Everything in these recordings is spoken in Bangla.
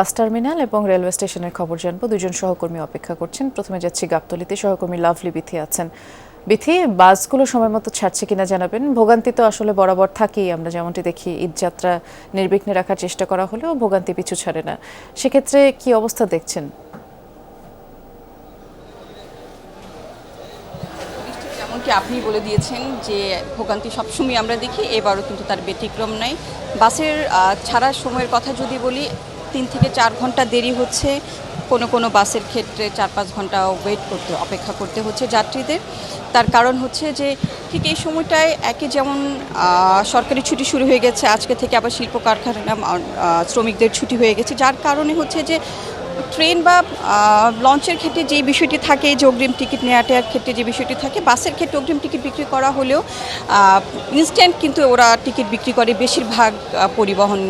বাস টার্মিনাল এবং রেলওয়ে স্টেশনের খবর জানবো। দুজন সহকর্মী অপেক্ষা করছেন। প্রথমে যাচ্ছি গাবতলীতে, সহকর্মী লাভলি বিথি আছেন। বিথি, বাসগুলো সময় মতো ছাড়ছে কিনা জানাবেন। ভোগান্তি তো আসলে বরাবর থাকেই, আমরা যেমনটি দেখি ঈদযাত্রা নির্বিঘ্নে রাখার চেষ্টা করা হলেও ভোগান্তি পিছু ছাড়ে না। সেক্ষেত্রে কি অবস্থা দেখছেন? যেমনটি আপনি বলে দিয়েছেন যে ভোগান্তি সবসময় আমরা দেখি, এবারও কিন্তু তার ব্যতিক্রম নাই। বাসের ছাড়ার সময়ের কথা যদি বলি, 3 থেকে 4 ঘন্টা দেরি হচ্ছে। কোনো বাসের ক্ষেত্রে 4-5 ঘন্টা অপেক্ষা করতে হচ্ছে যাত্রীদের। তার কারণ হচ্ছে যে ঠিক এই সময়টায় একে যেমন সরকারি ছুটি শুরু হয়ে গেছে, আজকে থেকে আবার শিল্প কারখানা শ্রমিকদের ছুটি হয়ে গেছে, যার কারণে হচ্ছে যে ট্রেন বা লঞ্চের ক্ষেত্রে যে বিষয়টি থাকে, যে অগ্রিম টিকিট নেওয়ার ক্ষেত্রে যে বিষয়টি থাকে, বাসের ক্ষেত্রে অগ্রিম টিকিট বিক্রি করা হলেও ইনস্ট্যান্ট কিন্তু ওরা টিকিট বিক্রি করে বেশিরভাগ পরিবহন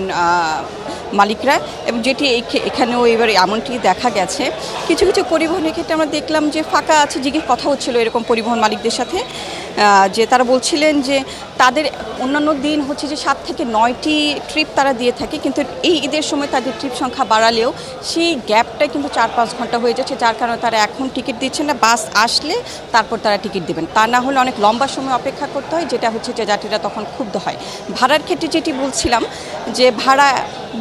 মালিকরা। এবং যেটি এখানেও এবার এমনটি দেখা গেছে, কিছু কিছু পরিবহনের ক্ষেত্রে আমরা দেখলাম যে ফাঁকা আছে। জিজ্ঞেস কথা হচ্ছিল এরকম পরিবহন মালিকদের সাথে, যে তারা বলছিলেন যে তাদের অন্যান্য দিন হচ্ছে যে 7 থেকে 9টি ট্রিপ তারা দিয়ে থাকে, কিন্তু এই ঈদের সময় তাদের ট্রিপ সংখ্যা বাড়ালেও সেই গ্যাপটা কিন্তু 4-5 ঘন্টা হয়ে যাচ্ছে, যার কারণে তারা এখন টিকিট দিচ্ছেন না। বাস আসলে তারপর তারা টিকিট দেবেন, তা না হলে অনেক লম্বা সময় অপেক্ষা করতে হয়, যেটা হচ্ছে যে যাত্রীরা তখন ক্ষুব্ধ হয়। ভাড়ার ক্ষেত্রে যেটি বলছিলাম যে ভাড়া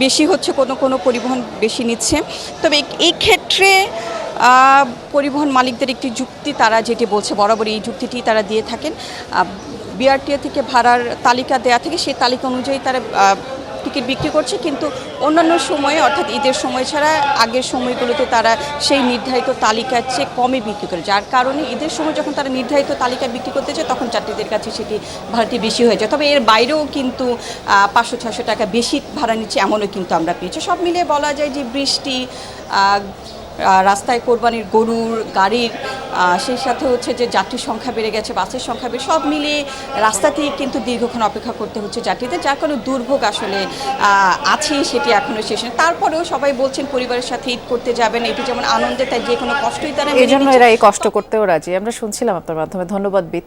বেশি হচ্ছে, কোনো পরিবহন বেশি নিচ্ছে। তবে এই ক্ষেত্রে পরিবহন মালিকদের একটি যুক্তি তারা যেটি বলছে, বরাবর এই যুক্তিটি তারা দিয়ে থাকেন। বিআরটিএ থেকে ভাড়ার তালিকা দেয়া থেকে সেই তালিকা অনুযায়ী তারা টিকিট বিক্রি করছে, কিন্তু অন্যান্য সময়ে অর্থাৎ ঈদের সময় ছাড়া আগের সময়গুলোতে তারা সেই নির্ধারিত তালিকার চেয়ে কমে বিক্রি করে, যার কারণে ঈদের সময় যখন তারা নির্ধারিত তালিকা বিক্রি করতে চায় তখন যাত্রীদের কাছে সেটি ভাড়াটি বেশি হয়ে যায়। তবে এর বাইরেও কিন্তু 500-600 টাকা বেশি ভাড়া নিচ্ছে, এমনও কিন্তু আমরা পেয়েছি। সব মিলিয়ে বলা যায় যে বৃষ্টি, রাস্তায় কোরবানির গরুর গাড়ির, সেই সাথে হচ্ছে যে যাত্রীর সংখ্যা বেড়ে গেছে, বাসের সংখ্যা বেড়ে, সব মিলিয়ে রাস্তাতেই কিন্তু দীর্ঘক্ষণ অপেক্ষা করতে হচ্ছে যাত্রীদের, যার কারণে দুর্ভোগ আসলে আছে, সেটি এখনও শেষ নেই। তারপরেও সবাই বলছেন পরিবারের সাথে ঈদ করতে যাবেন, এটি যেমন আনন্দে, তাই যে কোনো কষ্টই তারা এই জন্য এরা এই কষ্ট করতেও রাজি। আমরা শুনছিলাম আপনার মাধ্যমে। ধন্যবাদ বিথি।